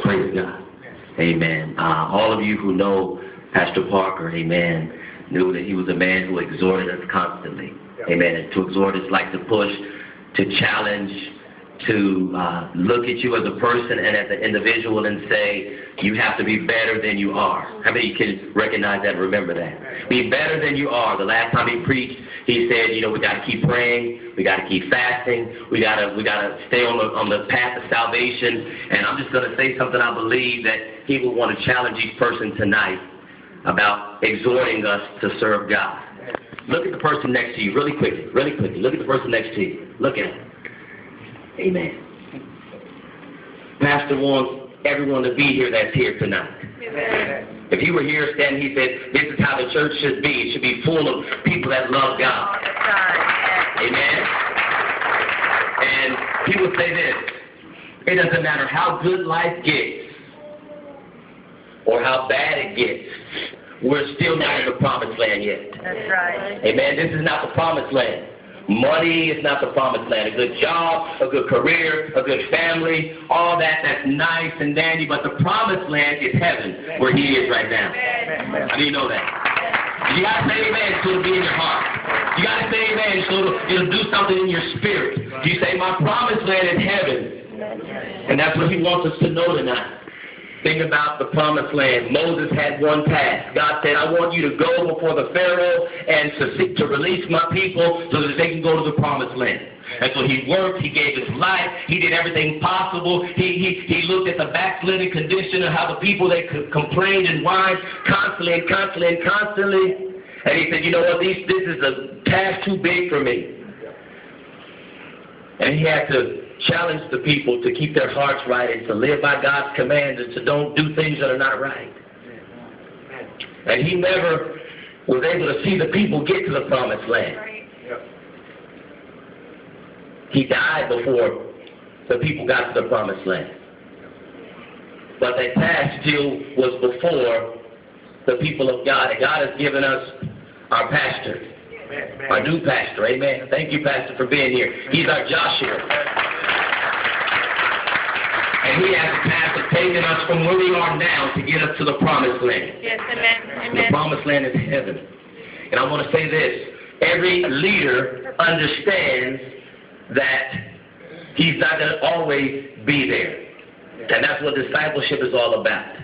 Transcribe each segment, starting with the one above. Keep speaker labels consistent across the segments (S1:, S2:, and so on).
S1: Praise God. Amen. All of you who know Pastor Parker, amen, knew that he was a man who exhorted us constantly. Amen. And to exhort is like to push, to challenge, to look at you as a person and as an individual and say, you have to be better than you are. How many can recognize that and remember that? Be better than you are. The last time he preached, he said, we got to keep praying, we got to keep fasting, we got to stay on the path of salvation. And I'm just going to say something I believe that he will want to challenge each person tonight about exhorting us to serve God. Look at the person next to you really quickly, really quickly. Look at the person next to you. Look at him. Amen. Pastor wants everyone to be here that's here tonight. Amen. If he were here standing, he said, this is how the church should be. It should be full of people that love God. Amen. And he would say this, it doesn't matter how good life gets or how bad it gets, we're still not in the promised land yet.
S2: That's right.
S1: Amen. This is not the promised land. Money is not the promised land. A good job, a good career, a good family, all that's nice and dandy, but the promised land is heaven, where he is right now. How do you know that? You got to say amen so it'll be in your heart. You got to say amen so it'll do something in your spirit. You say, my promised land is heaven. And that's what he wants us to know tonight. Think about the promised land. Moses had one task. God said, I want you to go before the Pharaoh and to release my people so that they can go to the promised land. And so he worked, he gave his life, he did everything possible. He looked at the backslidden condition of how the people, they complained and whined constantly and constantly and constantly. And he said, you know what, this is a task too big for me. And he had to challenge the people to keep their hearts right and to live by God's commands and to don't do things that are not right. And he never was able to see the people get to the promised land. He died before the people got to the promised land. But that task still was before the people of God. And God has given us our pastor, our new pastor. Amen. Thank you, Pastor, for being here. He's our Joshua. And he has a task of taking us from where we are now to get us to the promised land.
S2: Yes, amen.
S1: The promised land is heaven. And I want to say this. Every leader understands that he's not going to always be there. And that's what discipleship is all about.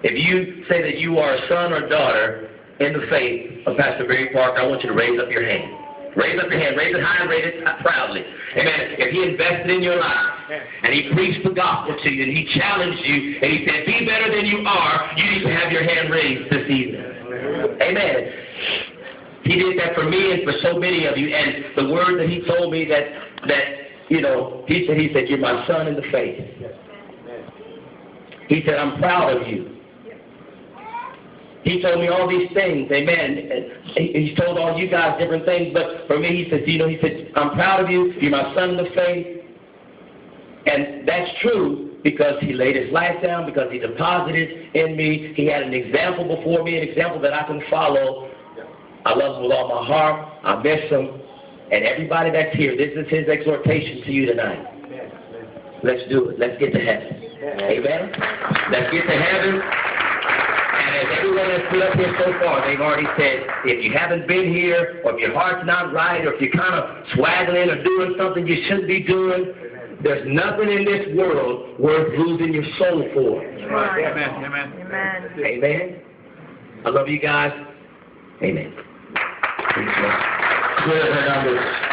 S1: If you say that you are a son or daughter in the faith of Pastor Barry Parker, I want you to raise up your hand. Raise up your hand. Raise it high and raise it proudly. Amen. If he invested in your life and he preached the gospel to you and he challenged you and he said, be better than you are, you need to have your hand raised this evening. Amen. He did that for me and for so many of you. And the word that he told me that he said, you're my son in the faith. He said, I'm proud of you. He told me all these things, amen. He's told all you guys different things, but for me, he said, I'm proud of you. You're my son in the faith. And that's true because he laid his life down, because he deposited in me. He had an example before me, an example that I can follow. I love him with all my heart. I miss him. And everybody that's here, this is his exhortation to you tonight. Let's do it. Let's get to heaven. Amen. Let's get to heaven. And as everyone that's stood up here so far, they've already said, if you haven't been here, or if your heart's not right, or if you're kind of swaggling or doing something you shouldn't be doing, there's nothing in this world worth losing your soul for.
S2: Amen. Amen.
S1: Amen. I love you guys. Amen. Good numbers.